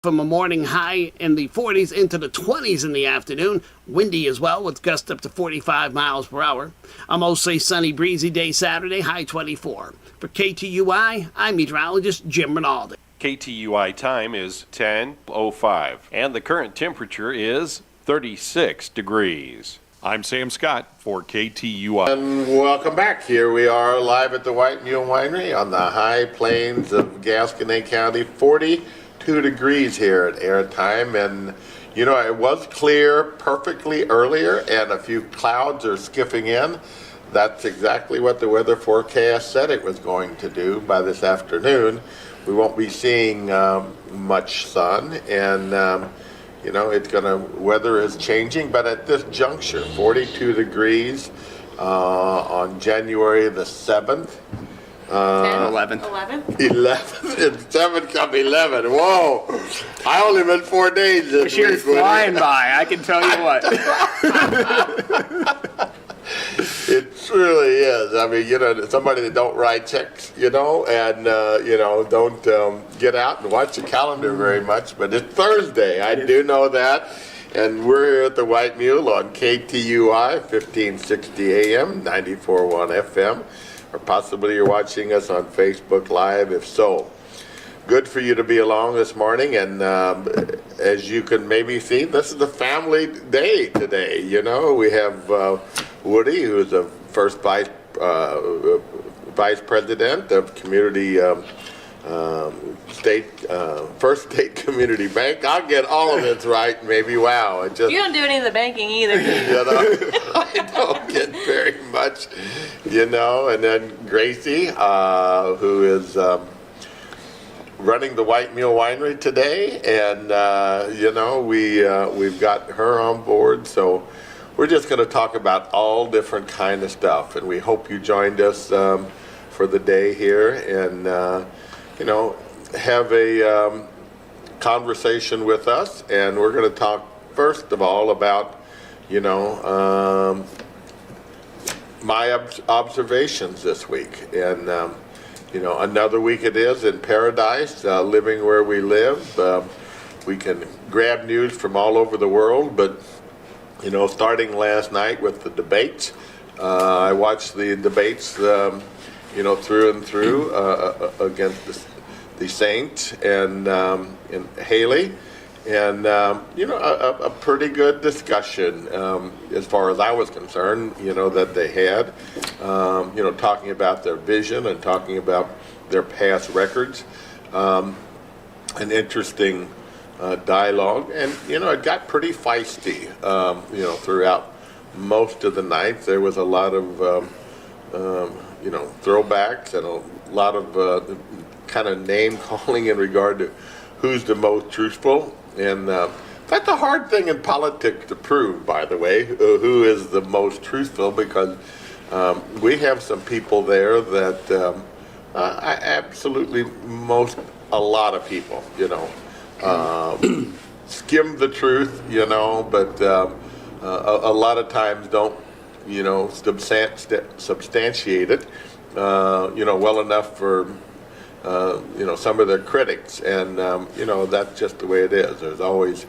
From a morning high in the 40s into the 20s in the afternoon. Windy as well, with gusts up to 45 miles per hour. A mostly sunny, breezy day Saturday, high 24. For KTUI, I'm meteorologist Jim Rinaldi. KTUI time is 10:05, and the current temperature is 36 degrees. I'm Sam Scott for KTUI. And welcome back. Here we are live at the White Mule Winery on the high plains of Gasconade County. 42 degrees here at airtime, and you know, it was clear perfectly earlier, and a few clouds are skiffing in. That's exactly what the weather forecast said it was going to do by this afternoon. We won't be seeing much sun, and you know, weather is changing, but at this juncture, 42 degrees on January the 7th. 11th. 11th and 7 come 11. Whoa! I only been 4 days this This year's week. flying by, I can tell you what. It really is. I mean, you know, somebody that don't write checks, you know, and you know, don't get out and watch the calendar very much. But it's Thursday. I do know that. And we're here at the White Mule on KTUI 1560 AM, 94.1 FM. Or possibly you're watching us on Facebook Live. If so, good for you to be along this morning. And as you can maybe see, this is a family day today. You know, we have Woody, who's the first vice president of community First State Community Bank. I'll get all of this right, maybe. Wow, it just, you don't do any of the banking either, do you? you know, I don't get very much, you know. And then Gracie, who is running the White Mule Winery today, and you know, we've got her on board, so we're just going to talk about all different kind of stuff, and we hope you joined us for the day here, and you know, have a conversation with us. And we're going to talk first of all about, you know, my observations this week, and you know, another week it is in paradise, living where we live. We can grab news from all over the world, but you know, starting last night with the debates, I watched the debates, you know, through and through against the Saint and Haley, and you know, a pretty good discussion as far as I was concerned. You know, that they had, you know, talking about their vision and talking about their past records. An interesting dialogue, and you know, it got pretty feisty. You know, throughout most of the night, there was a lot of you know, throwbacks and a lot of kind of name calling in regard to who's the most truthful. And that's a hard thing in politics to prove, by the way, who is the most truthful, because we have some people there that absolutely a lot of people, you know, skim the truth, you know, but a lot of times don't, you know, substantiate it, you know, well enough for, you know, some of their critics. And, you know, that's just the way it is. There's always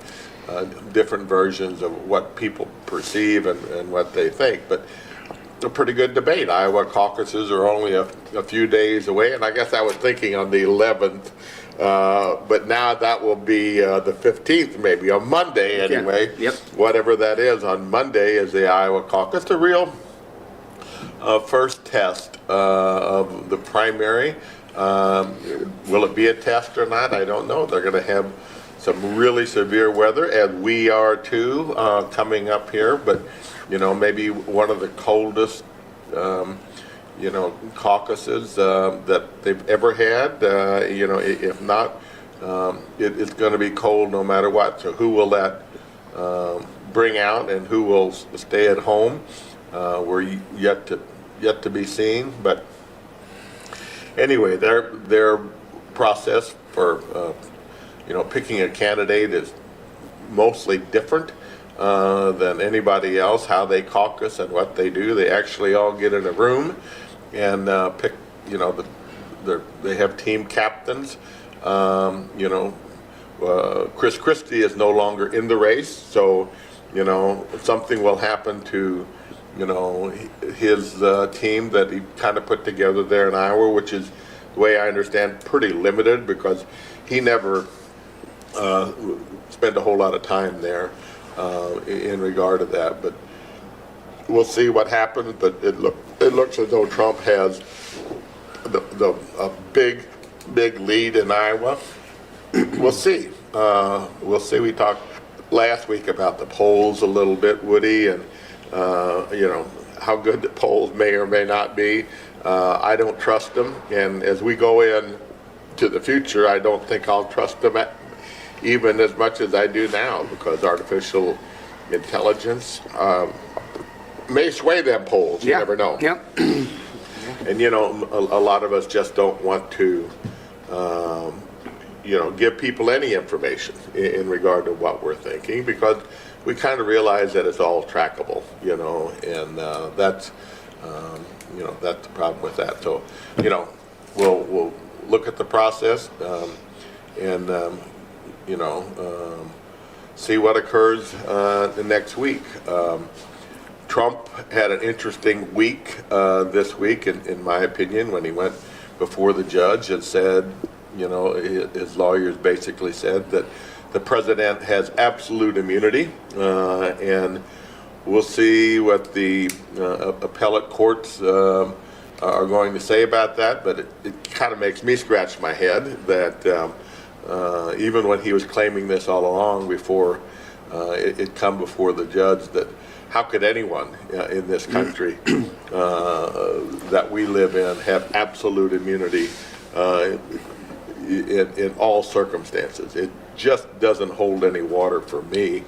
different versions of what people perceive and what they think. But a pretty good debate. Iowa caucuses are only a few days away, and I guess I was thinking on the 11th. But now that will be the 15th, maybe, on Monday anyway. Yep. Whatever that is, on Monday is the Iowa caucus, the real first test of the primary. Will it be a test or not? I don't know. They're going to have some really severe weather, and we are too, coming up here. But, you know, maybe one of the coldest you know, caucuses that they've ever had. You know, if not, it's going to be cold no matter what. So who will that bring out, and who will stay at home? We're yet to be seen. But anyway, their process for you know, picking a candidate is mostly different than anybody else. How they caucus and what they do, they actually all get in a room and pick, you know, they have team captains, you know, Chris Christie is no longer in the race, so, something will happen to, his team that he kind of put together there in Iowa, which is, the way I understand, pretty limited because he never spent a whole lot of time there in regard to that. But we'll see what happens. But it looks as though Trump has a big lead in Iowa. We'll see. We'll see. We talked last week about the polls a little bit, Woody, and how good the polls may or may not be. I don't trust them, and as we go in to the future, I don't think I'll trust them even as much as I do now, because artificial intelligence may sway them polls. You never know. Yep. And a lot of us just don't want to give people any information in regard to what we're thinking, because we kind of realize that it's all trackable, and that's the problem with that. So, we'll look at the process and see what occurs the next week. Trump had an interesting week this week, in my opinion, when he went before the judge and said, his lawyers basically said that the president has absolute immunity, and we'll see what the appellate courts are going to say about that. But it kind of makes me scratch my head that even when he was claiming this all along before it come before the judge, that how could anyone in this country that we live in have absolute immunity in all circumstances? It just doesn't hold any water for me,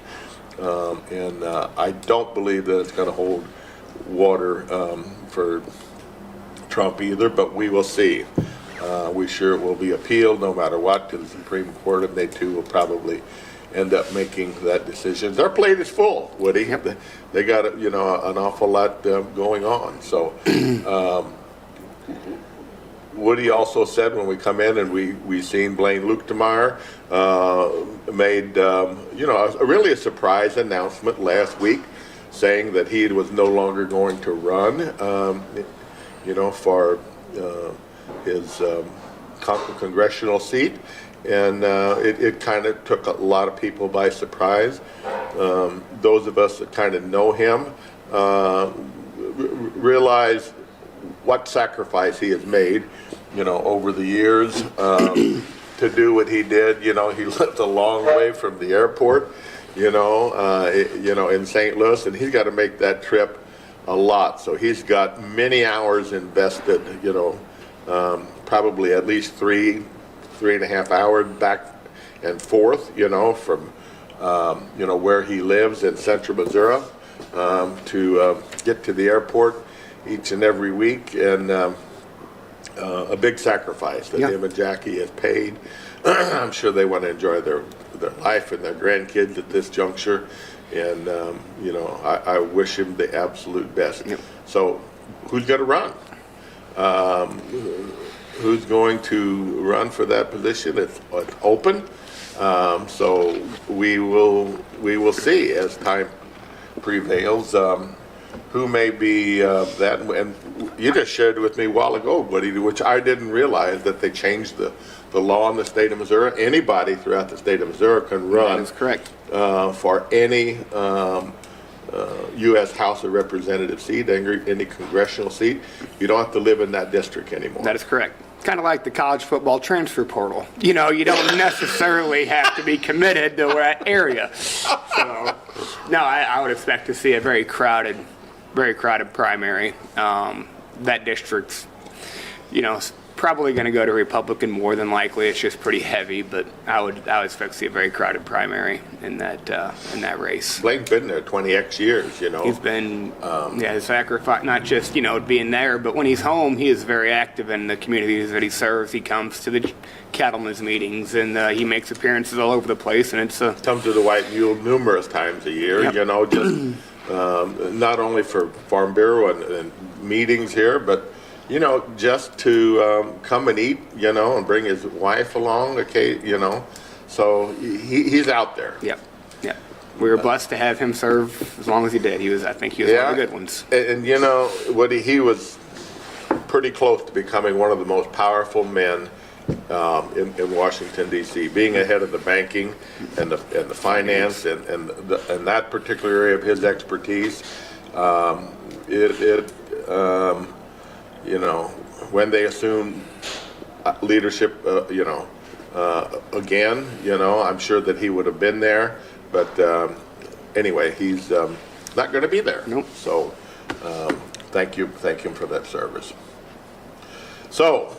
and I don't believe that it's going to hold water for Trump either, but we will see. We sure it will be appealed no matter what to the Supreme Court, and they too will probably end up making that decision. Their plate is full, Woody. Yep. They got an awful lot going on. So Woody also said when we come in and we seen Blaine Luetkemeyer made really a surprise announcement last week, saying that he was no longer going to run for his congressional seat. And it kind of took a lot of people by surprise. Those of us that kind of know him realize what sacrifice he has made, over the years to do what he did. He lived a long way from the airport, in St. Louis, and he's got to make that trip a lot. So he's got many hours invested, probably at least 3.5 hours back and forth, from where he lives in central Missouri to get to the airport each and every week, and a big sacrifice that him and Jackie has paid. I'm sure they want to enjoy their life and their grandkids at this juncture, and I wish him the absolute best. Yep. So who's going to run? Who's going to run for that position? It's open, so we will see as time prevails who may be that. And you just shared with me a while ago, buddy, which I didn't realize, that they changed the law in the state of Missouri. Anybody throughout the state of Missouri can run. That is correct. For any U.S. House of Representatives seat, any congressional seat. You don't have to live in that district anymore. That is correct. Kind of like the college football transfer portal. You don't necessarily have to be committed to that area. So, no, I would expect to see a very crowded primary. That district's, probably going to go to Republican more than likely. It's just pretty heavy, but I would expect to see a very crowded primary in that race. Blaine's been there 20x years, He's been, sacrifice, not just, being there, but when he's home, he is very active in the communities that he serves. He comes to the cattlemen's meetings, and he makes appearances all over the place, and it's comes to the White Mule numerous times a year, Yep. Just not only for Farm Bureau and meetings here, but just to come and eat, and bring his wife along, okay, So he's out there. Yep. Yep. We were blessed to have him serve as long as he did. I think he was one of the good ones. And you know, Woody, he was pretty close to becoming one of the most powerful men in Washington, D.C., being ahead of the banking and the finance and that particular area of his expertise. You know, when they assumed leadership, again, you know, I'm sure that he would have been there. But anyway, he's not going to be there. Nope. So thank him for that service. So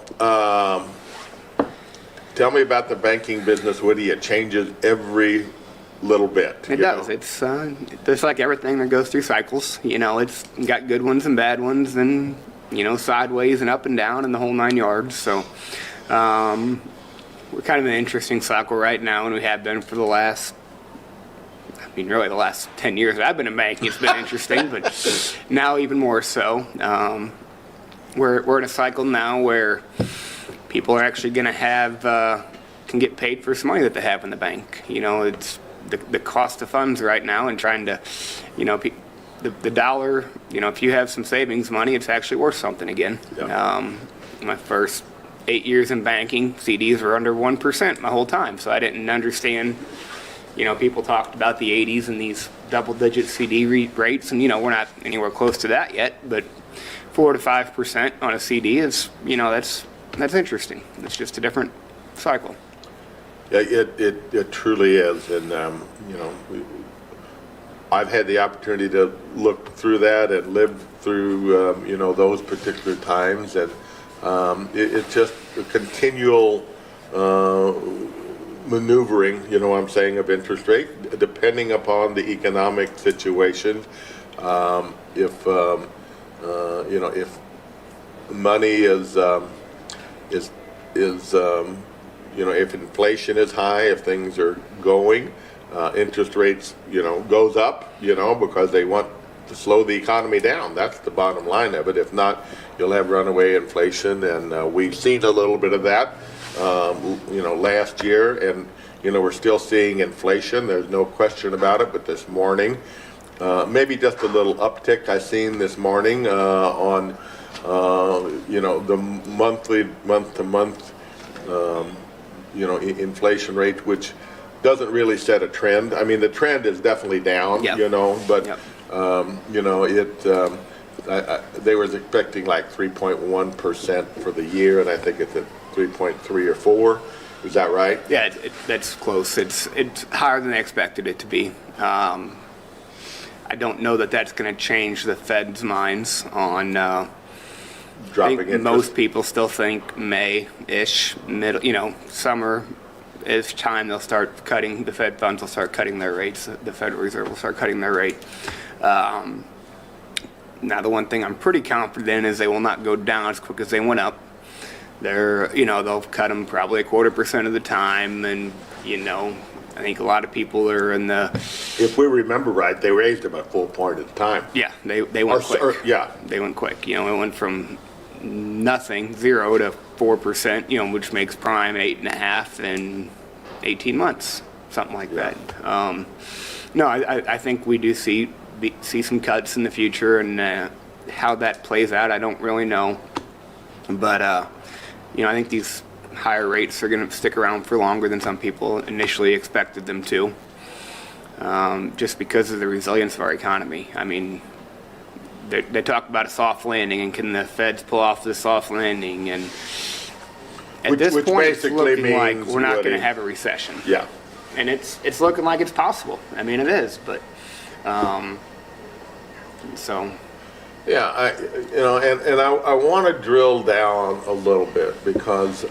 tell me about the banking business, Woody. It changes every little bit. It does. It's just like everything that goes through cycles. You know, it's got good ones and bad ones, and you know, sideways and up and down and the whole 9 yards. So we're kind of in an interesting cycle right now, and we have been for the last, really the last 10 years that I've been in banking. It's been interesting, but now even more so. We're in a cycle now where people are actually going to can get paid for some money that they have in the bank. You know, it's the cost of funds right now, and trying to, you know, the dollar, you know, if you have some savings money, it's actually worth something again. Yeah. My first 8 years in banking, CDs were under 1% my whole time, so I didn't understand. You know, people talked about the 80s and these double-digit CD rates, and, you know, we're not anywhere close to that yet, but 4 to 5% on a CD is, you know, that's interesting. It's just a different cycle. Yeah, it truly is, and you know, I've had the opportunity to look through that and live through you know, those particular times, and it's just a continual maneuvering, you know what I'm saying, of interest rate, depending upon the economic situation. If you know, if money is you know, if inflation is high, if things are going, interest rates, you know, goes up, you know, because they want to slow the economy down. That's the bottom line of it. If not, you'll have runaway inflation, and we've seen a little bit of that, you know, last year, and you know, we're still seeing inflation. There's no question about it. But this morning, maybe just a little uptick I seen this morning on you know, the month-to-month you know, inflation rate, which doesn't really set a trend. I mean, the trend is definitely down, Yep. you know, but Yep. you know, they were expecting like 3.1% for the year, and I think it's at 3.3 or 4. Is that right? Yeah, that's close. It's higher than they expected it to be. I don't know that that's going to change the Fed's minds on. I Dropping think interest. most people still think May-ish, you know, summer-ish time they'll start cutting. The Fed funds will start cutting their rates. The Federal Reserve will start cutting their rate. Now, the one thing I'm pretty confident in is they will not go down as quick as they went up. You know, they'll cut them probably 0.25% of the time, and you know, I think a lot of people are in the. If we remember right, they raised them a full point at a time. Yeah, they went quick. Yeah. They went quick. You know, it went from nothing, 0 to 4%. You know, which makes prime 8.5 in 18 months, something like that. No, I think we do see some cuts in the future, and how that plays out, I don't really know. But you know, I think these higher rates are going to stick around for longer than some people initially expected them to, just because of the resilience of our economy. I mean, they talk about a soft landing, and can the Feds pull off the soft landing? And at this which point, it's basically looking like means we're not going to what have a recession. Yeah. And it's looking like it's possible. I mean, it is, but so. Yeah, you know, and I want to drill down a little bit because,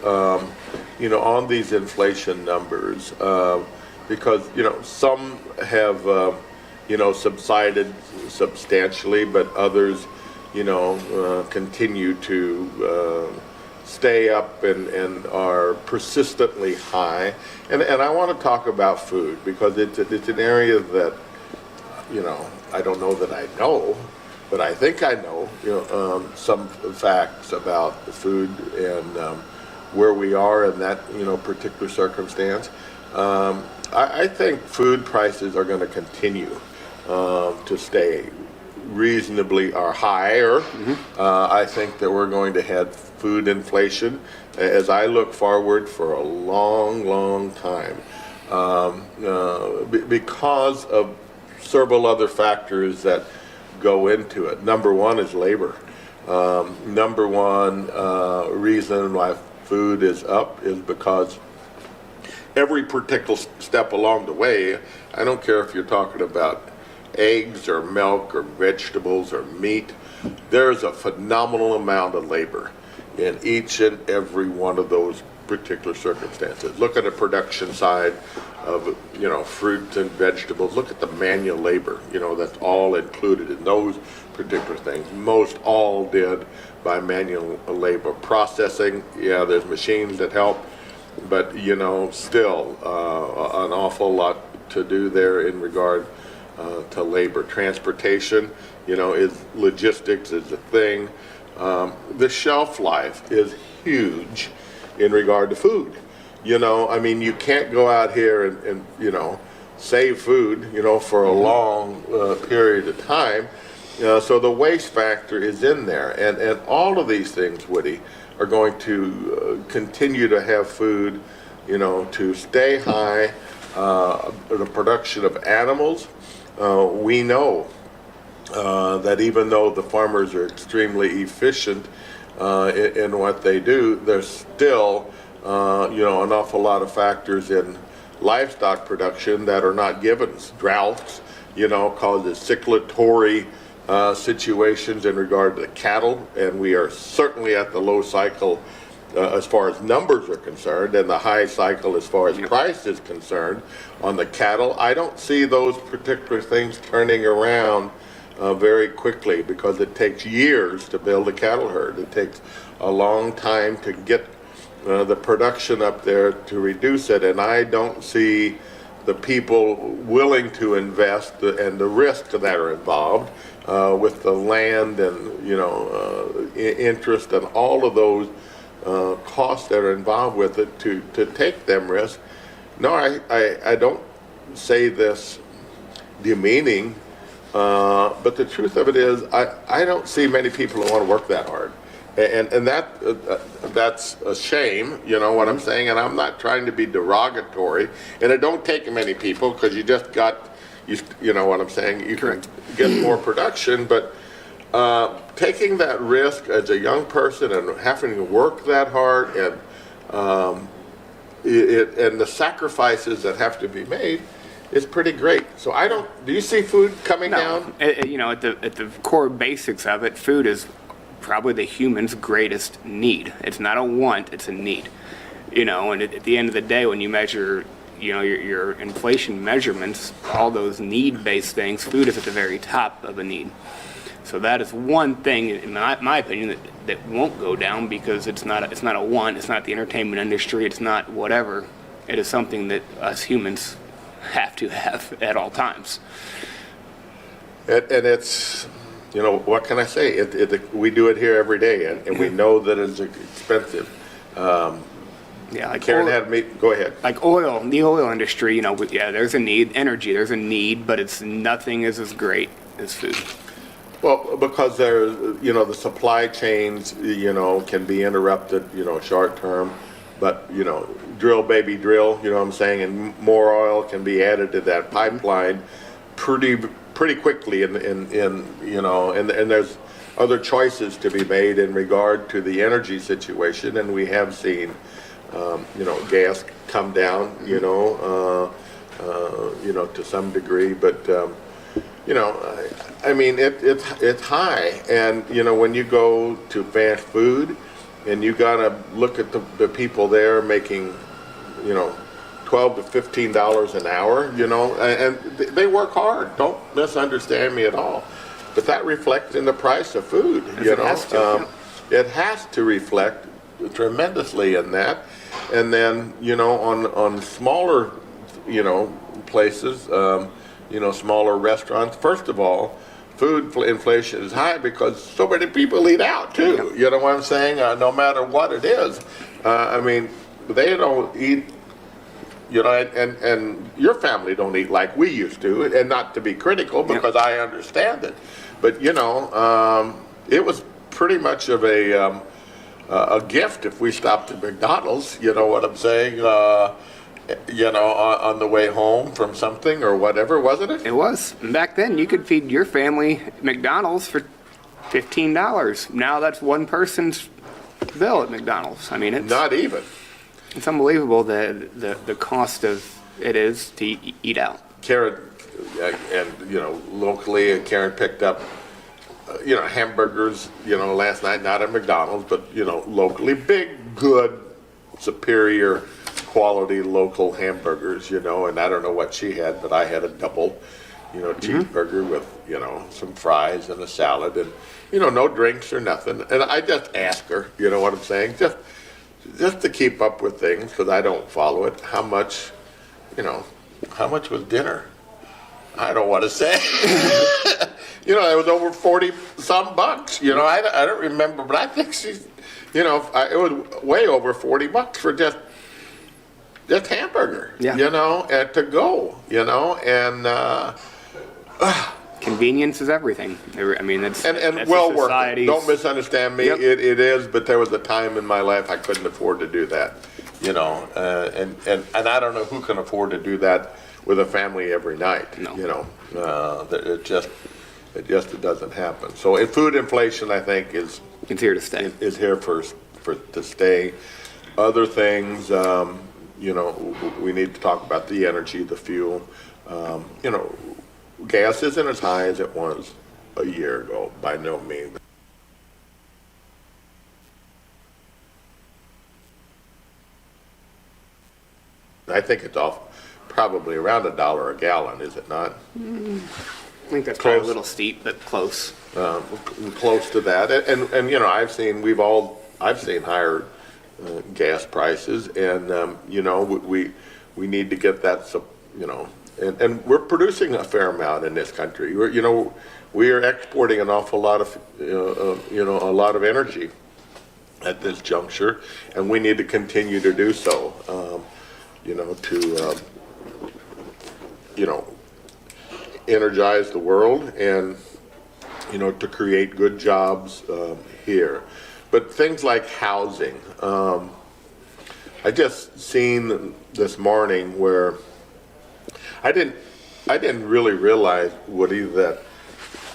you know, on these inflation numbers, because, you know, some have, you know, subsided substantially, but others, you know, continue to stay up and are persistently high. And I want to talk about food because it's an area that, you know, I don't know that I know, but I think I know, you know, some facts about the food and where we are in that, you know, particular circumstance. I think food prices are going to continue to stay reasonably or higher. I think that we're going to have food inflation as I look forward for a long, long time because of several other factors that go into it. Number one is labor. Number one reason why food is up is because every particular step along the way, I don't care if you're talking about eggs or milk or vegetables or meat, there's a phenomenal amount of labor in each and every one of those particular circumstances. Look at the production side of, fruits and vegetables. Look at the manual labor, that's all included in those particular things. Most all did by manual labor. Processing, there's machines that help, but, still an awful lot to do there in regard to labor. Transportation, is logistics is a thing. The shelf life is huge in regard to food. You can't go out here and save food, for a long period of time. So the waste factor is in there. And all of these things, Woody, are going to continue to have food, to stay high. The production of animals, we know that even though the farmers are extremely efficient in what they do, there's still an awful lot of factors in livestock production that are not given. Droughts, causes cyclatory situations in regard to the cattle, and we are certainly at the low cycle as far as numbers are concerned, and the high cycle as far as price is concerned on the cattle. I don't see those particular things turning around very quickly because it takes years to build a cattle herd. It takes a long time to get the production up there to reduce it, and I don't see the people willing to invest and the risks that are involved with the land and interest and all of those costs that are involved with it to take them risks. No, I don't say this demeaning, but the truth of it is I don't see many people that want to work that hard. And that's a shame, what I'm saying, and I'm not trying to be derogatory, and it don't take many people because you just got, what I'm saying, you can get more production, but taking that risk as a young person and having to work that hard and and the sacrifices that have to be made is pretty great. So do you see food coming down? At the core basics of it, food is probably the human's greatest need. It's not a want, it's a need. And at the end of the day, when you measure, your inflation measurements, all those need-based things, food is at the very top of a need. So that is one thing, in my opinion, that won't go down because it's not a want, it's not the entertainment industry, it's not whatever. It is something that us humans have to have at all times. And it's, what can I say? We do it here every day, and we know that it's expensive. Like Karen oil, had me. Go ahead. Like the oil industry, there's a need. Energy, there's a need, but it's nothing is as great as food. Well, because there's, the supply chains, can be interrupted, short term, but, drill, baby, drill, what I'm saying, and more oil can be added to that pipeline pretty quickly, and there's other choices to be made in regard to the energy situation, and we have seen, gas come down, to some degree, but, it's high, and, when you go to fast food, and you gotta look at the people there making, $12 to $15 an hour, and they work hard. Don't misunderstand me at all. But that reflects in the price of food, It has to, It has to reflect tremendously in that. And then, on smaller, places, smaller restaurants, first of all, food inflation is high because so many people eat out too. You know what I'm saying? No matter what it is. They don't eat, you know, and your family don't eat like we used to, and not to be critical because I understand it, but you know, it was pretty much of a gift if we stopped at McDonald's. You know what I'm saying? You know, on the way home from something or whatever, wasn't it? It was. And back then, you could feed your family McDonald's for $15. Now that's one person's bill at McDonald's. I mean, Not even. it's unbelievable the cost of it is to eat out. Karen, and you know, locally, Karen picked up, you know, hamburgers, you know, last night, not at McDonald's, but you know, locally, big, good, superior quality local hamburgers, you know, and I don't know what she had, but I had a double, you know, cheeseburger with, you know, some fries and a salad and, you know, no drinks or nothing. And I just ask her, you know what I'm saying, just to keep up with things, because I don't follow it, how much, you know, how much was dinner? I don't want to say. You know, it was over 40 some bucks, you know, I don't remember, but I think she's, you know, it was way over 40 bucks for just hamburger, you know, and to go, you know, and Convenience is everything. I mean, that's well worth it. Don't misunderstand me. Yep. It is, but there was a time in my life I couldn't afford to do that, you know, and I don't know who can afford to do that with a family every night. No. You know, it just doesn't happen. So food inflation, I think, is It's here to stay. is here for to stay. Other things, you know, we need to talk about the energy, the fuel. You know, gas isn't as high as it was a year ago, by no means. I think it's off probably around $1 a gallon, is it not? I think that's probably a Close. little steep, but close. Close to that, and you know, I've seen higher gas prices, and you know, we need to get that, you know, and we're producing a fair amount in this country. You know, we are exporting an awful lot of you know, a lot of energy at this juncture, and we need to continue to do so. You know, to you know, energize the world and, you know, to create good jobs here. But things like housing, I just seen this morning where I didn't really realize, Woody, that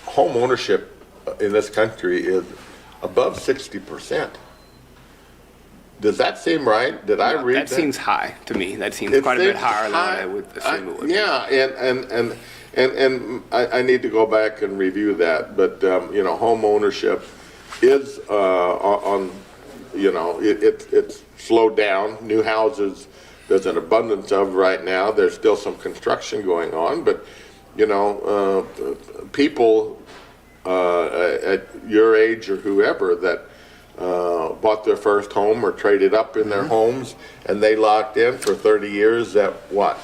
home ownership in this country is above 60%. Does that seem right? Did I read that? That seems high to me. That seems quite a bit higher than what I would assume it would be. Yeah, and I need to go back and review that. But you know, home ownership is on. You know, it's slowed down. New houses, there's an abundance of right now. There's still some construction going on, but you know, people at your age or whoever that bought their first home or traded up in their homes, and they locked in for 30 years at what?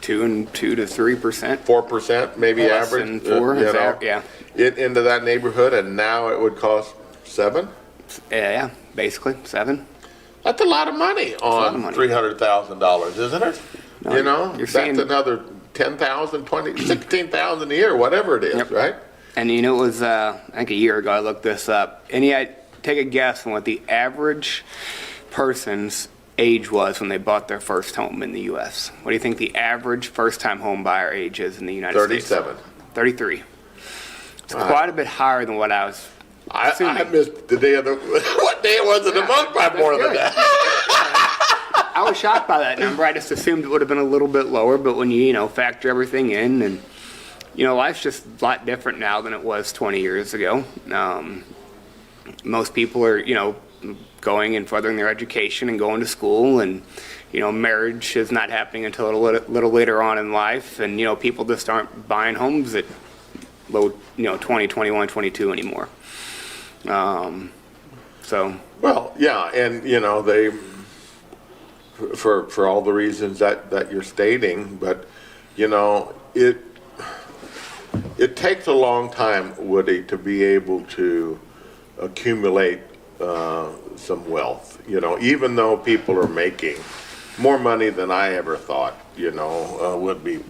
2 to 3%. 4%, maybe Less average. than 4, you know, yeah. Into that neighborhood, and now it would cost 7. Yeah, basically 7. That's a lot of money lot on of money. $300,000, isn't it? No, you know, you're that's saying- another 10,000, 20, 16,000 a year, whatever it is, Yep. right? And you know, it was I think a year ago I looked this up. Take a guess on what the average person's age was when they bought their first home in the U.S. What do you think the average first-time home buyer age is in the United States? 37. 33. It's quite a bit higher than what I was I assuming. missed the day of the, what day it was in the month by more than good. that. I was shocked by that number. I just assumed it would have been a little bit lower, but when you know, factor everything in, and, you know, life's just a lot different now than it was 20 years ago. Most people are, you know, going and furthering their education and going to school, and, you know, marriage is not happening until a little later on in life, and, you know, people just aren't buying homes at low, you know, 20, 21, 22 anymore. So. Well, yeah, and, you know, they, for all the reasons that you're stating, but, you know, it takes a long time, Woody, to be able to accumulate some wealth. You know, even though people are making, more money than I ever thought, would be.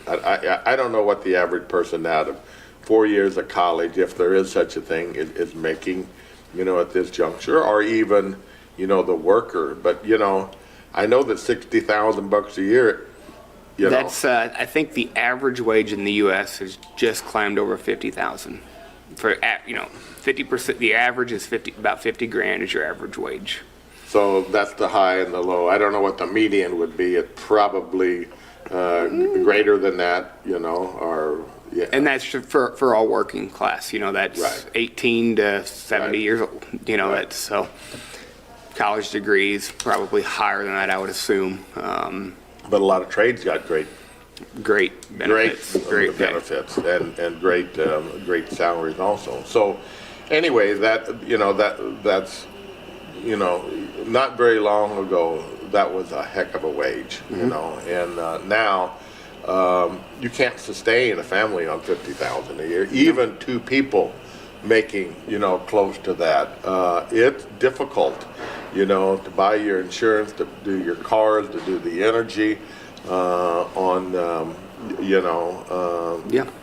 I don't know what the average person out of 4 years of college, if there is such a thing, is making, at this juncture, or even, the worker. But, I know that $60,000 a year, That's I think the average wage in the U.S. has just climbed over 50,000. For 50%, the average is about 50 grand is your average wage. So that's the high and the low. I don't know what the median would be. It's probably greater than that, or yeah. And that's for all working class. That's Right. 18 to 70 Right. years old. That's so. College degrees probably higher than that, I would assume. But a lot of trades got great Benefits. Great pay. benefits and great salaries also. So anyway, that's not very long ago, that was a heck of a wage, and now you can't sustain a family on $50,000 a year. Even two people making close to that. It's difficult, to buy your insurance, to do your cars, to do the energy on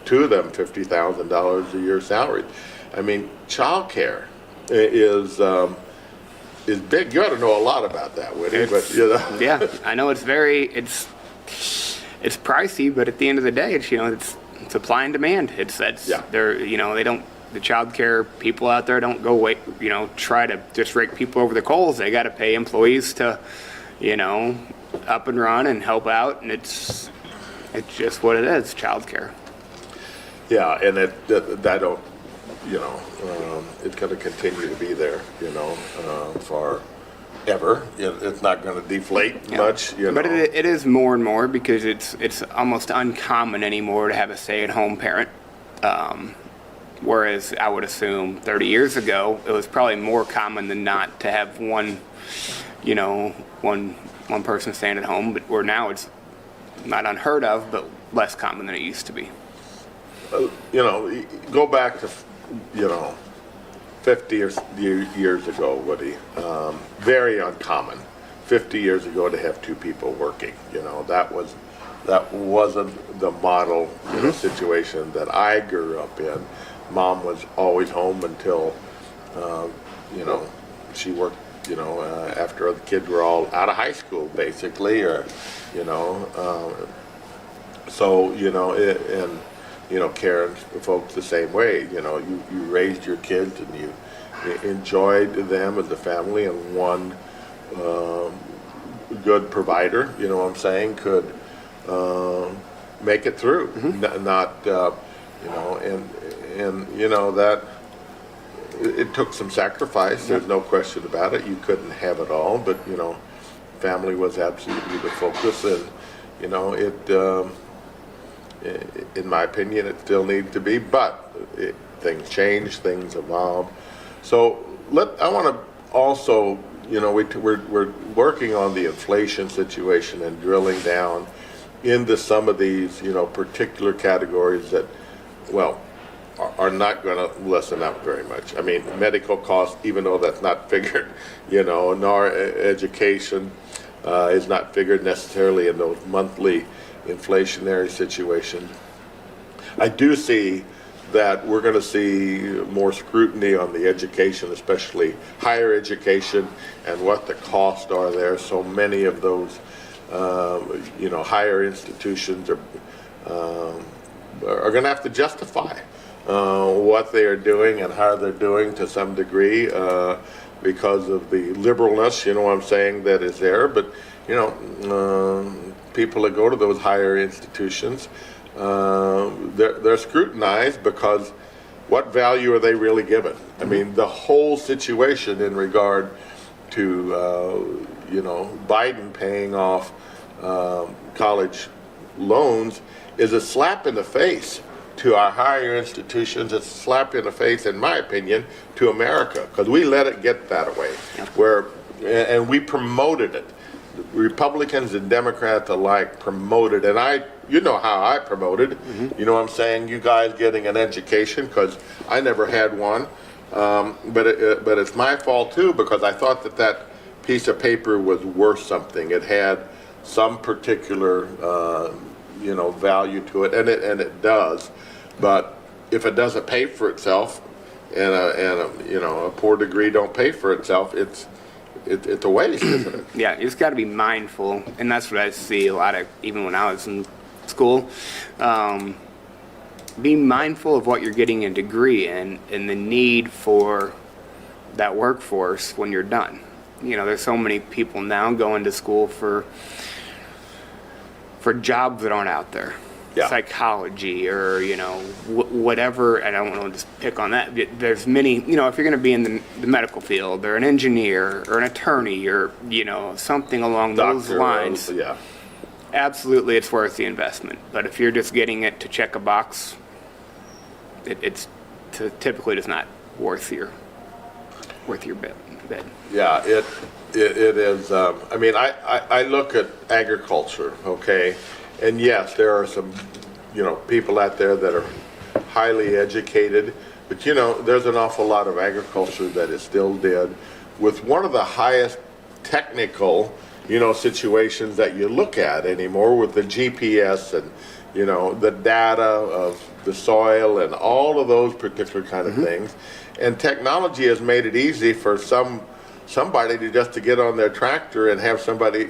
two of them $50,000 a year salary. I mean, childcare is big. You ought to know a lot about that, Woody. Yeah, I know it's pricey, but at the end of the day, it's supply and demand. The child care people out there don't go try to just rake people over the coals. They got to pay employees to, up and run and help out, and it's just what it is, child care. Yeah, and it's going to continue to be there, forever. It's not going to deflate much, But it is more and more, because it's almost uncommon anymore to have a stay-at-home parent. Whereas I would assume 30 years ago, it was probably more common than not to have one person staying at home. But where now it's not unheard of, but less common than it used to be. Go back to 50 years ago, Woody. Very uncommon. 50 years ago to have two people working. That wasn't the model situation that I grew up in. Mom was always home until she worked after the kids were all out of high school, basically, or Karen folks the same way. You raised your kids and you enjoyed them as a family, and one good provider, could make it through. That it took some sacrifice. There's no question about it. You couldn't have it all, but family was absolutely the focus, and in my opinion, it still needs to be. But things change, things evolve. So I want to also, we're working on the inflation situation and drilling down into some of these, particular categories that, are not going to lessen up very much. I mean, medical costs, even though that's not figured, nor education is not figured necessarily in those monthly inflationary situations. I do see that we're going to see more scrutiny on the education, especially higher education, and what the costs are there. So many of those, higher institutions are going to have to justify what they are doing and how they're doing to some degree because of the liberalness, I'm saying, that is there. But, people that go to those higher institutions, they're scrutinized because what value are they really given? I mean, the whole situation in regard to, Biden paying off college loans is a slap in the face to our higher institutions. It's a slap in the face, in my opinion, to America, because we let it get that way, and we promoted it. Republicans and Democrats alike promoted, and how I promoted, I'm saying, you guys getting an education, because I never had one, but it's my fault too, because I thought that piece of paper was worth something. It had some particular, value to it, and it does. But if it doesn't pay for itself, and a poor degree don't pay for itself, it's a waste, isn't it? Yeah, you just got to be mindful, and that's what I see a lot of, even when I was in school. Be mindful of what you're getting a degree in and the need for that workforce when you're done. There's so many people now going to school for jobs that aren't out there. Yeah. Psychology or, whatever. I don't want to just pick on that. There's many, if you're going to be in the medical field or an engineer or an attorney or, something along those lines. Yeah. Absolutely, it's worth the investment. But if you're just getting it to check a box, it's typically just not worth your bid. Yeah, it is. I look at agriculture, okay, and yes, there are some, people out there that are highly educated, but there's an awful lot of agriculture that is still dead, with one of the highest technical, situations that you look at anymore with the GPS and, the data of the soil and all of those particular kind of things. And technology has made it easy for somebody to get on their tractor and have somebody,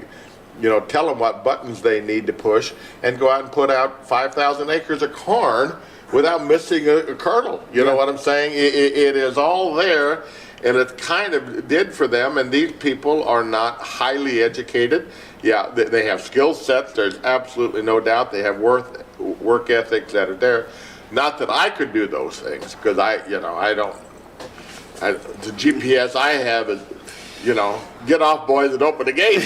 tell them what buttons they need to push and go out and put out 5,000 acres of corn without missing a kernel. You know what I'm saying? It is all there, and it's kind of did for them. And these people are not highly educated. Yeah, they have skill sets. There's absolutely no doubt. They have work ethics that are there. Not that I could do those things, because I don't. The GPS I have is, get off, boys, and open the gate.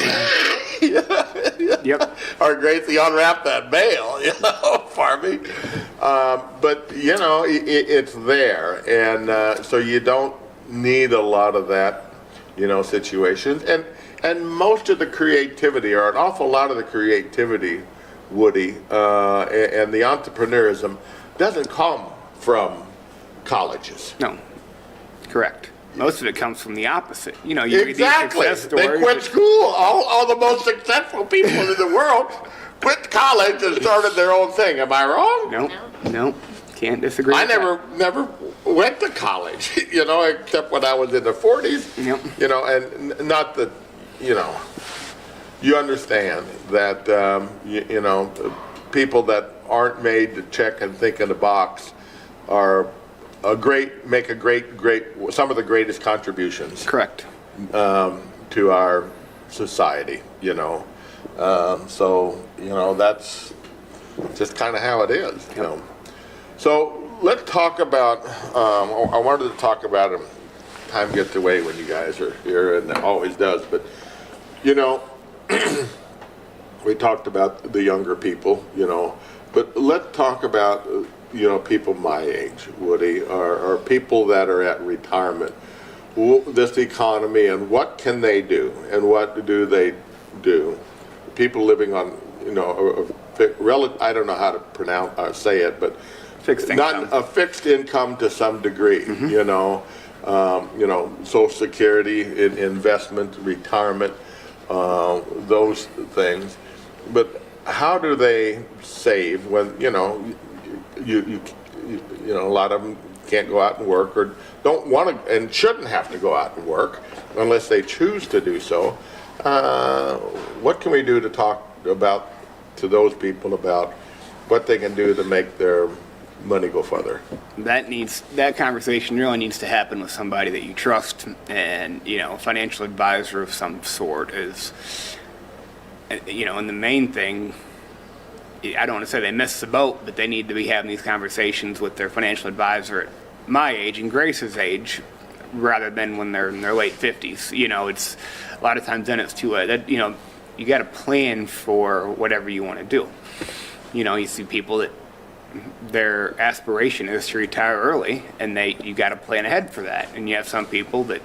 Yep. Or Gracie, unwrap that bale, for me. But, it's there. And so you don't need a lot of that, situations. And most of the creativity, or an awful lot of the creativity, Woody, and the entrepreneurism doesn't come from colleges. No, correct. Most of it comes from the opposite. You read these Exactly. success stories. They quit school. All the most successful people in the world quit college and started their own thing. Am I wrong? No. Can't disagree. I with never went to college, except when I was in the 40s. Yep. And not that, you understand that, people that aren't made to check and think in the box are make a great, some of the greatest contributions. Correct. To our society, so, that's just kind of how it is, So let's talk about, I wanted to talk about, time gets away when you guys are here, and it always does, but, we talked about the younger people, but let's talk about, people my age, Woody, or people that are at retirement. This economy, and what can they do, and what do they do? People living on, I don't know how to pronounce or say it, but fixed income. Not a fixed income to some degree. Social Security, investment, retirement, those things. But how do they save when a lot of them can't go out and work, or don't want to and shouldn't have to go out and work unless they choose to do so? What can we do to talk about to those people about what they can do to make their money go further? That conversation really needs to happen with somebody that you trust, and a financial advisor of some sort is, and the main thing, I don't want to say they miss the boat, but they need to be having these conversations with their financial advisor at my age and Grace's age, rather than when they're in their late 50s. It's a lot of times then it's too late. You got to plan for whatever you want to do. You see people that their aspiration is to retire early, and you got to plan ahead for that. And you have some people that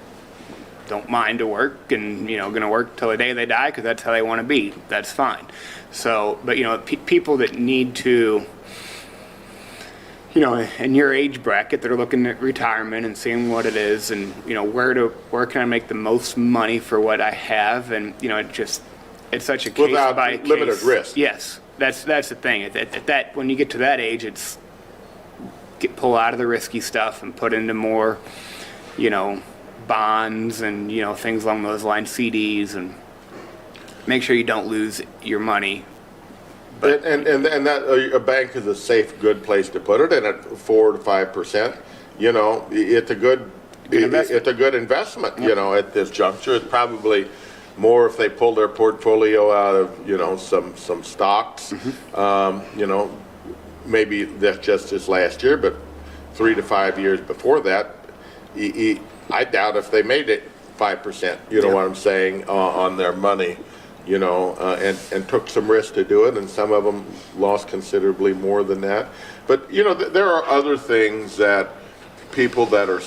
don't mind to work and going to work till the day they die because that's how they want to be. That's fine. So, but people that need to you know, in your age bracket, they're looking at retirement and seeing what it is, and you know, where can I make the most money for what I have, and you know, it's such a case Without by case. limited risk. Yes, that's the thing. At that, when you get to that age, it's pull out of the risky stuff and put into more, you know, bonds and you know things along those lines, CDs, and make sure you don't lose your money. And that a bank is a safe, good place to put it, and at 4 to 5%, you know, it's a good investment. Yep. You know, at this juncture, it's probably more if they pull their portfolio out of, you know, some stocks. You know, maybe that's just this last year, but 3 to 5 years before that, I doubt if they made it 5%. You know what I'm saying, on their money. You know, and took some risk to do it, and some of them lost considerably more than that. But you know, there are other things that people that are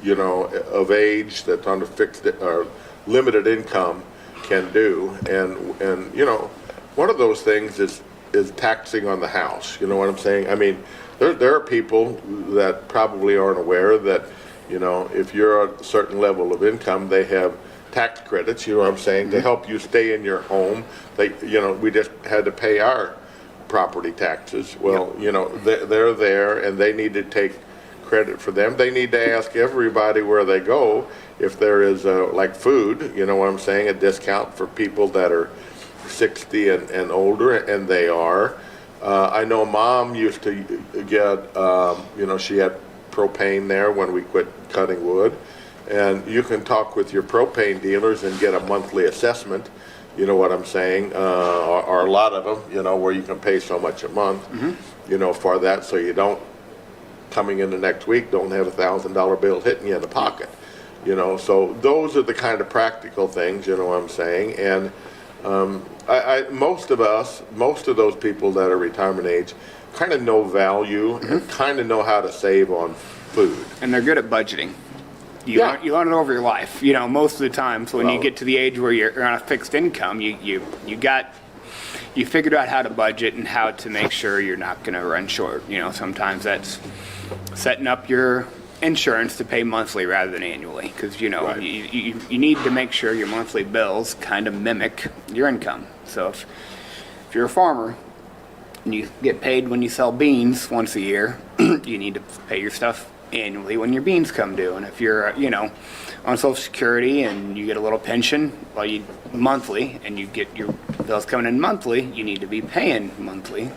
you know of age that's under fixed or limited income can do, and you know, one of those things is taxing on the house. You know what I'm saying? I mean, there are people that probably aren't aware that, you know, if you're at a certain level of income, they have tax credits, you know what I'm saying, to help you stay in your home. They, you know, we just had to pay our property taxes. Well, you know, they're there, and they need to take credit for them. They need to ask everybody where they go if there is like food, you know what I'm saying, a discount for people that are 60 and older, and they are. I know Mom used to get, you know, she had propane there when we quit cutting wood. And you can talk with your propane dealers and get a monthly assessment, you know what I'm saying, or a lot of them, you know, where you can pay so much a month, you know, for that, so you don't, coming in the next week, don't have $1,000 bill hitting you in the pocket, you know. So those are the kind of practical things, you know what I'm saying. And most of those people that are retirement age kind of know value and kind of know how to save on food. And they're good at budgeting. You learn it over your life. You know, most of the time, so when you get to the age where you're on a fixed income, you figured out how to budget and how to make sure you're not going to run short. You know, sometimes that's setting up your insurance to pay monthly rather than annually, because you know you need to make sure your monthly bills kind of mimic your income. So if you're a farmer and you get paid when you sell beans once a year, you need to pay your stuff annually when your beans come due. And if you're, you know, on Social Security and you get a little pension, well, you monthly, and you get your bills coming in monthly, you need to be paying monthly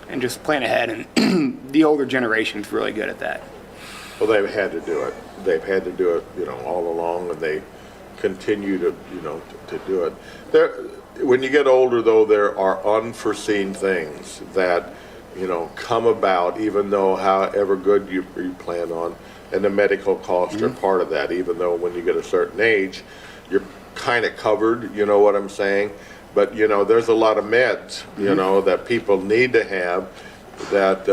and just plan ahead. And the older generation's really good at that. Well, they've had to do it. They've had to do it, you know, all along, and they continue to, you know, to do it. When you get older, though, there are unforeseen things that, you know, come about, even though however good you plan on, and the medical costs are part of that, even though when you get a certain age, you're kind of covered, you know what I'm saying? But, you know, there's a lot of meds, you know, that people need to have that,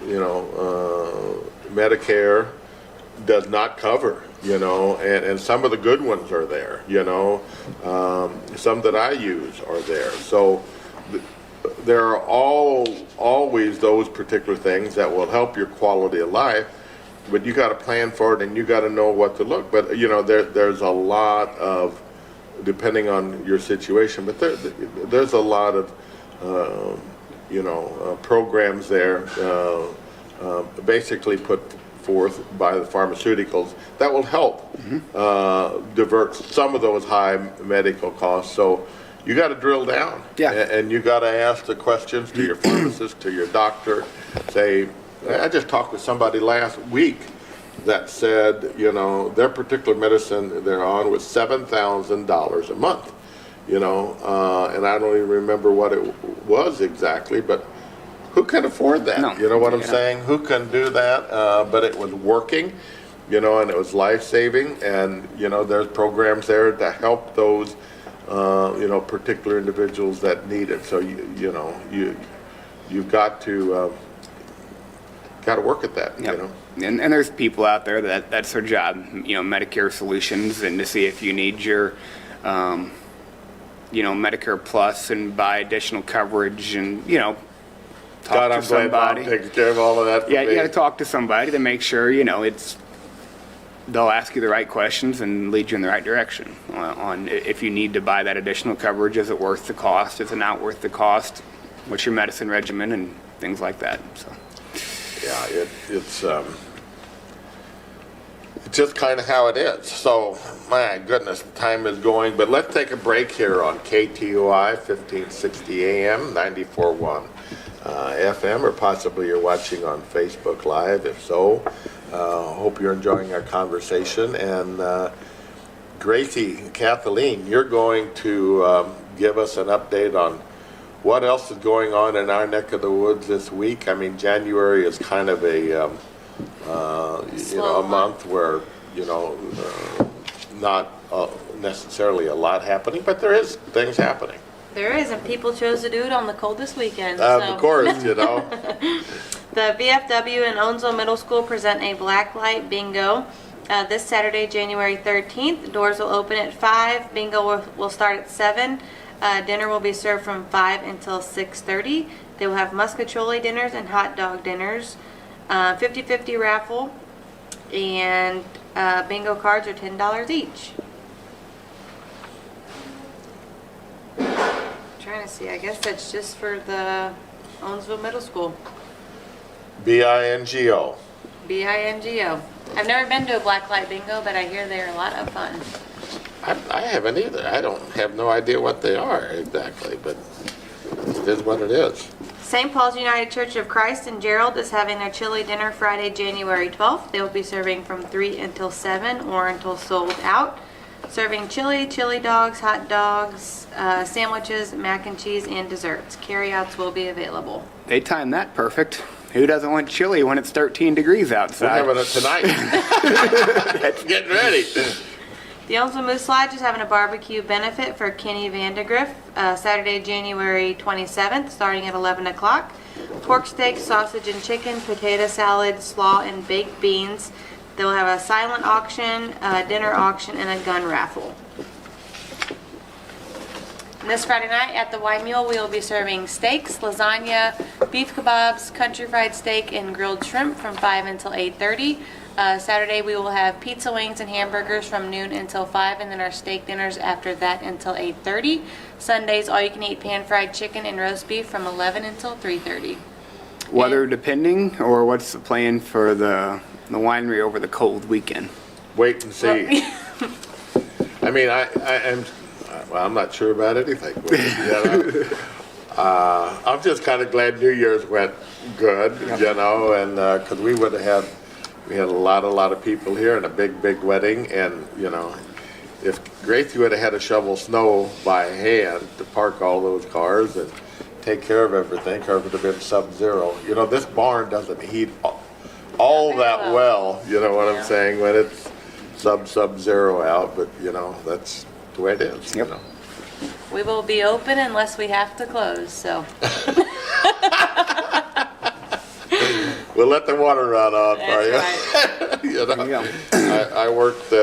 you know, Medicare does not cover, you know, and some of the good ones are there, you know, some that I use are there. So there are always those particular things that will help your quality of life, but you got to plan for it, and you got to know what to look. But you know, there's a lot of, depending on your situation, but there's a lot of you know, programs there basically put forth by the pharmaceuticals that will help divert some of those high medical costs. So you got to drill down, and you got to ask the questions to your pharmacist, to your doctor. Say, I just talked with somebody last week that said, you know, their particular medicine they're on was $7,000 a month, you know, and I don't even remember what it was exactly, but who can afford that? No. You know what I'm saying? Who can do that? But it was working, you know, and it was life-saving, and, you know, there's programs there to help those you know, particular individuals that need it. So you've got to work at that. Yep. You know. And there's people out there that's their job. You know, Medicare Solutions, and to see if you need your, you know, Medicare Plus and buy additional coverage, and you know, God, I'm glad Mom takes care of all of that for Yeah, me. you got to talk to somebody to make sure, they'll ask you the right questions and lead you in the right direction on if you need to buy that additional coverage. Is it worth the cost? Is it not worth the cost? What's your medicine regimen and things like that? So, yeah, it's just kind of how it is. So, my goodness, time is going. But let's take a break here on KTUI 1560 AM, 94.1 FM, or possibly you're watching on Facebook Live. If so, hope you're enjoying our conversation. And Gracie, Kathleen, you're going to give us an update on what else is going on in our neck of the woods this week. I mean, January is kind of a a month where not necessarily a lot happening, but there is things happening. There is, and people chose to do it on the coldest weekend. Of course, The VFW and Owensville Middle School present a blacklight bingo this Saturday, January 13th. Doors will open at 5. Bingo will start at 7. Dinner will be served from 5 until 6:30. They will have muscatoli dinners and hot dog dinners. 50-50 raffle, and bingo cards are $10 each. Trying to see, I guess that's just for the Owensville Middle School. BINGO. BINGO. I've never been to a blacklight bingo, but I hear they're a lot of fun. I haven't either. I don't have no idea what they are exactly, but it is what it is. St. Paul's United Church of Christ in Gerald is having their chili dinner Friday, January 12th. They will be serving from 3 until 7 or until sold out. Serving chili dogs, hot dogs, sandwiches, mac and cheese, and desserts. Carryouts will be available. they timed that perfect. Who doesn't want chili when it's 13 degrees outside? We're having it tonight. Getting ready. The Owensville Moose Lodge is having a barbecue benefit for Kenny Vandegrift Saturday, January 27th, starting at 11 o'clock. Pork steak, sausage and chicken, potato salad, slaw, and baked beans. They will have a silent auction, a dinner auction, and a gun raffle. And this Friday night at the White Mule, we will be serving steaks, lasagna, beef kebabs, country fried steak, and grilled shrimp from 5 until 8:30. Saturday, we will have pizza, wings, and hamburgers from noon until 5, and then our steak dinners after that until 8:30. Sundays, all-you-can-eat pan-fried chicken and roast beef from 11 until 3:30. Weather depending, or what's the plan for the winery over the cold weekend? Wait and see. I mean, I'm not sure about anything. I'm just kind of glad New Year's went good, and because we had a lot of people here and a big wedding, and if Gracie would have had to shovel snow by hand to park all those cars and take care of everything, or it would have been sub-zero. This barn doesn't heat all that well, you know what I'm saying, when it's sub-zero out, but that's the way it is. Yep. We will be open unless we have to close, so. We'll let the water run off for you. That's right. I worked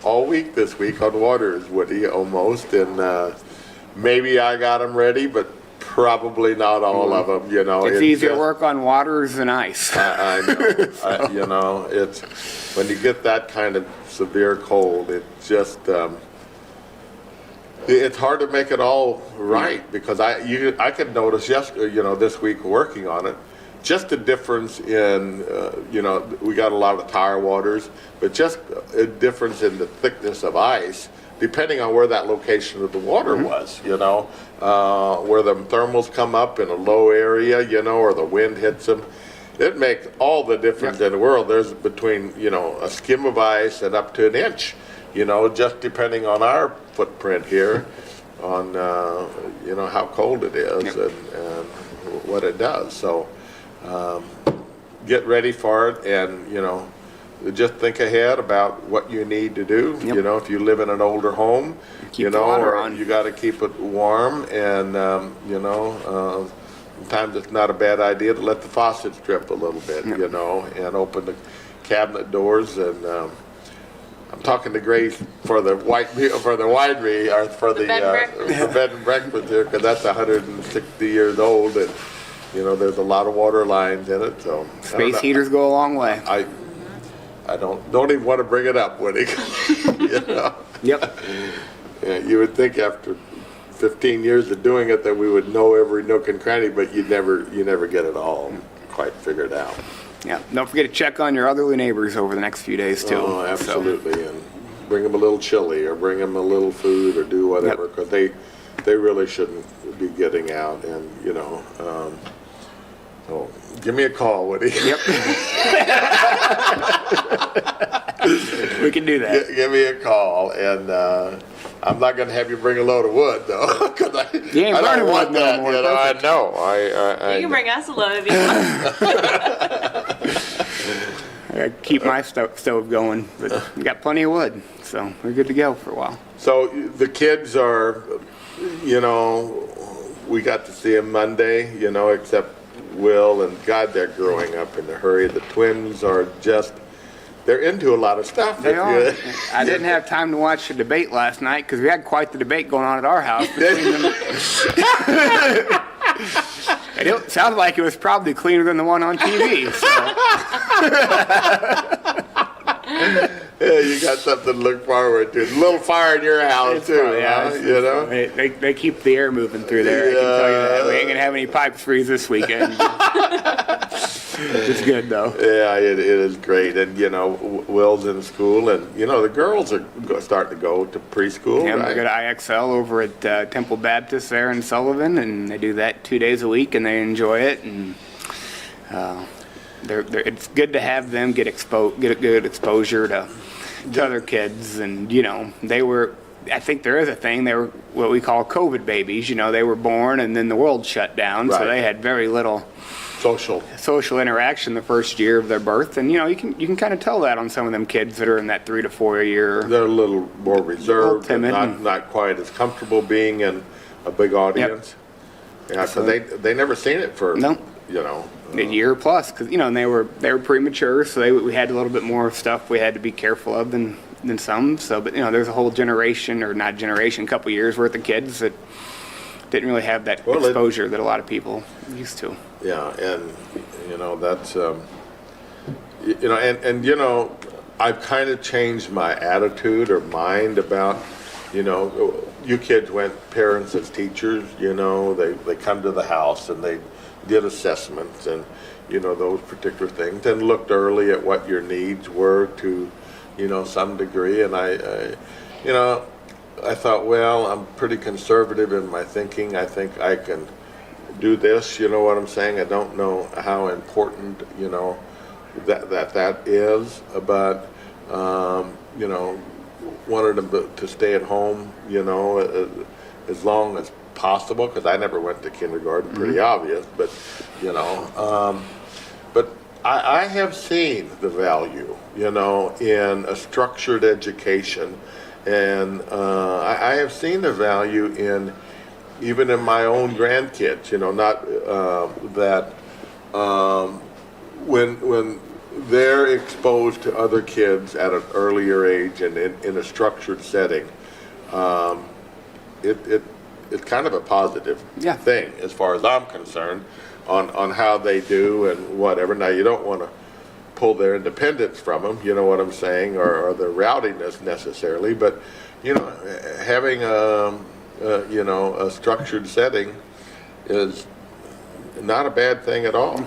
all week this week on waters, Woody, almost, and maybe I got them ready, but probably not all of them. It's easier to work on waters than ice. I know. It's when you get that kind of severe cold, it just it's hard to make it all right, because I could notice this week working on it, just a difference in we got a lot of tire waters, but just a difference in the thickness of ice depending on where that location of the water was, where the thermals come up in a low area, or the wind hits them. It makes all the difference in the world. There's between, a skim of ice and up to an inch, just depending on our footprint here on, how cold it is and what it does. So get ready for it, and, just think ahead about what you need to do. If you live in an older home, Keep the water on. you got to keep it warm, and, sometimes it's not a bad idea to let the faucets drip a little bit, and open the cabinet doors. And I'm talking to Grace for the winery, or for the bed and breakfast. the bed and breakfast here, because that's 160 years old, and there's a lot of water lines in it, so. I don't Space know. heaters go a long way. I don't even want to bring it up, Woody. Yep. Yeah, you would think after 15 years of doing it that we would know every nook and cranny, but you never get it all quite figured out. Yeah. Don't forget to check on your otherly neighbors over the next few days too. Oh, absolutely, and bring them a little chili or bring them a little food or do whatever, because they really shouldn't be getting out, and so give me a call, Woody. Yep. We can do that. Give me a call, and I'm not going to have you bring a load of wood, though, because I ain't burning don't want wood no that. more. I know. You can bring us a load if you want. I keep my stove going, but we got plenty of wood, so we're good to go for a while. So the kids are, we got to see them Monday, except Will, and God, they're growing up in a hurry. The twins are just, they're into a lot of stuff. They are. I didn't have time to watch the debate last night because we had quite the debate going on at our house between them. And it sounded like it was probably cleaner than the one on TV. Yeah, you got something to look forward to. A little fire in your house, too, huh? They keep the air moving through there. I can tell you that. We ain't going to have any pipes freeze this weekend. It's good, though. Yeah, it is great. And, Will's in school, and, the girls are starting to go to preschool, Yeah, right? we go to IXL over at Temple Baptist there in Sullivan, and they do that 2 days a week, and they enjoy it. And it's good to have them get a good exposure to other kids. And, they were, I think there is a thing, they were what we call COVID babies. They were born and then the world shut down, Right. so they had very little social interaction the first year of their birth. And, you can kind of tell that on some of them kids that are in that 3 to 4 year. They're a little more reserved, timid and not quite as comfortable being in a big audience. Yep. Yeah, so they never seen it for, No. A year plus, because and they were premature, so we had a little bit more stuff we had to be careful of than some. So, but there's a whole generation, or not generation, couple years worth of kids that didn't really have that exposure that a lot of people used to. Yeah, and that's I've kind of changed my attitude or mind about you kids went parents as teachers. They come to the house and they did assessments and those particular things, and looked early at what your needs were to some degree. And I thought, well, I'm pretty conservative in my thinking. I think I can do this. You know what I'm saying? I don't know how important that is, but wanted them to stay at home as long as possible, because I never went to kindergarten, pretty obvious, but but I have seen the value in a structured education, and I have seen the value in even in my own grandkids, not that when they're exposed to other kids at an earlier age and in a structured setting, it's kind of a positive thing as far as I'm concerned on how they do and whatever. Now, you don't want to pull their independence from them, you know what I'm saying, or their rowdiness necessarily, but having a structured setting is not a bad thing at all,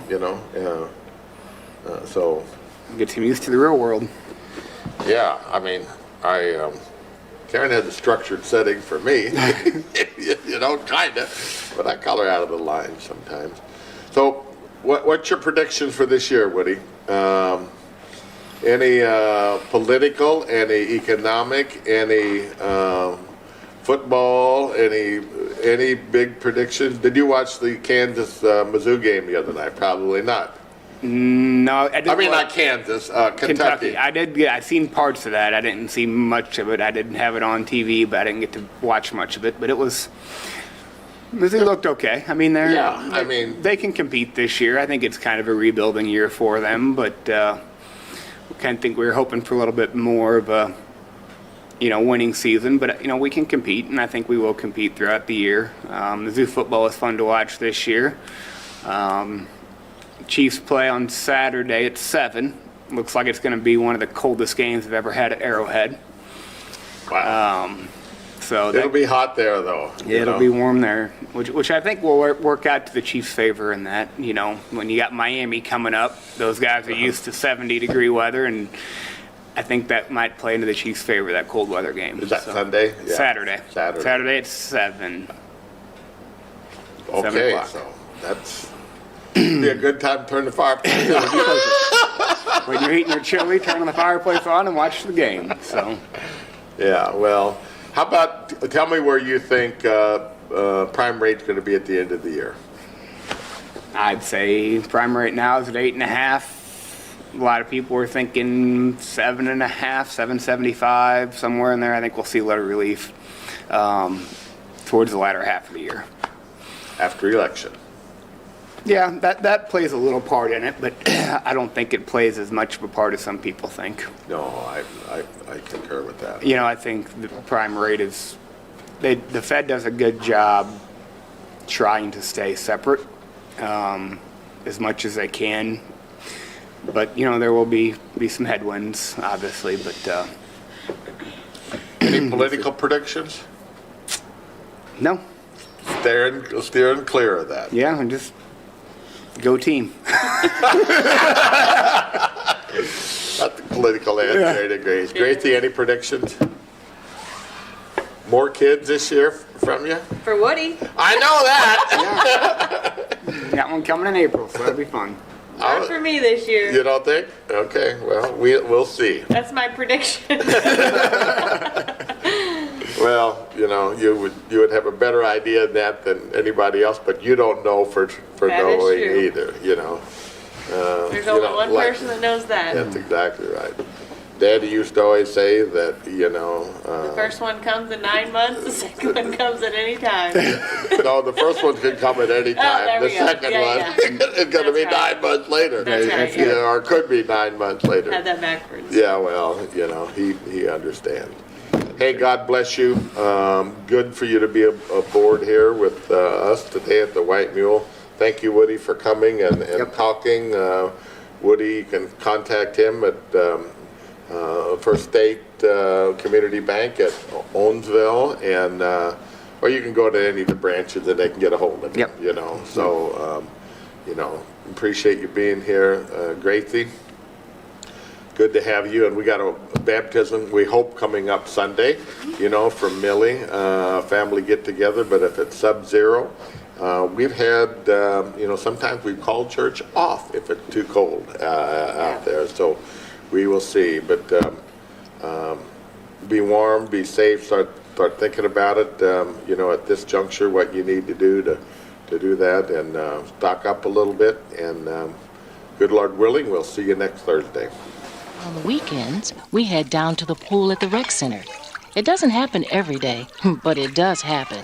so Get them used to the real world. yeah, I mean, Karen has a structured setting for me, kind of, but I color out of the line sometimes. So, what's your predictions for this year, Woody? Any political, any economic, any football, any big predictions? Did you watch the Kansas Mizzou game the other night? Probably not. No, I didn't. I mean, not Kansas, Kentucky. I seen parts of that. I didn't see much of it. I didn't have it on TV, but I didn't get to watch much of it. But Mizzou looked okay. I mean, they can compete this year. I think it's kind of a rebuilding year for them, but we kind of think we were hoping for a little bit more of a winning season. But we can compete, and I think we will compete throughout the year. Mizzou football is fun to watch this year. Chiefs play on Saturday at 7. Looks like it's going to be one of the coldest games I've ever had at Arrowhead. Wow. So It'll be hot there, though. It'll be warm there, which I think will work out to the Chiefs' favor in that, when you got Miami coming up, those guys are used to 70-degree weather, and I think that might play into the Chiefs' favor, that cold weather game. Is that Sunday? Yeah. Saturday. Saturday. Saturday at 7. 7 Okay, o'clock. so that's be a good time to turn the fireplace on. When you're eating your chili, turn the fireplace on and watch the game. So, Yeah, well, how about, tell me where you think prime rate's going to be at the end of the year. I'd say prime rate now is at 8.5. A lot of people are thinking 7.5, 7.75, somewhere in there. I think we'll see a little relief towards the latter half of the year. After election. Yeah, that plays a little part in it, but I don't think it plays as much of a part as some people think. No, I concur with that. I think the prime rate is, the Fed does a good job trying to stay separate as much as they can. But, there will be some headwinds, obviously, but... Any political predictions? No. Steering clear of that. Yeah, and just go team. Not the political answer to Grace. Gracie, any predictions? More kids this year from you? For Woody, I know that. Got one coming in April, so that'll be fun. not for me this year. You don't think? Okay, well, we'll see. That's my prediction. Well, you would have a better idea of that than anybody else, but you don't know for That is knowing true. either, There's only one person that knows that. That's exactly right. Daddy used to always say that, The first one comes in 9 months, the second one comes at any time. no, the first one can come at any time. there The we go. second Yeah, one is going to be That's right. 9 months later. That's right, You yeah. know, or could be 9 months later. Had that backwards. Yeah, well, he understands. Hey, God bless you. Good for you to be aboard here with us today at the White Mule. Thank you, Woody, for coming and talking. Woody, you can contact him at First State Community Bank at Owensville, and or you can go to any of the branches and they can get a hold of him. So appreciate you being here, Gracie. Good to have you, and we got a baptism, we hope, coming up Sunday, from Millie, family get-together, but if it's sub-zero, we've had, sometimes we've called church off if it's too cold out there, so we will see, but be warm, be safe, start thinking about it, at this juncture, what you need to do to do that, and stock up a little bit, and good Lord willing, we'll see you next Thursday. On the weekends, we head down to the pool at the rec center. It doesn't happen every day, but it does happen.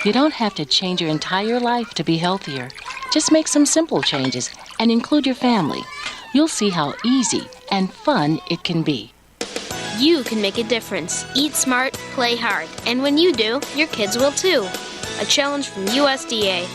You don't have to change your entire life to be healthier. Just make some simple changes and include your family. You'll see how easy and fun it can be. You can make a difference. Eat smart, play hard. And when you do, your kids will too. A challenge from USDA.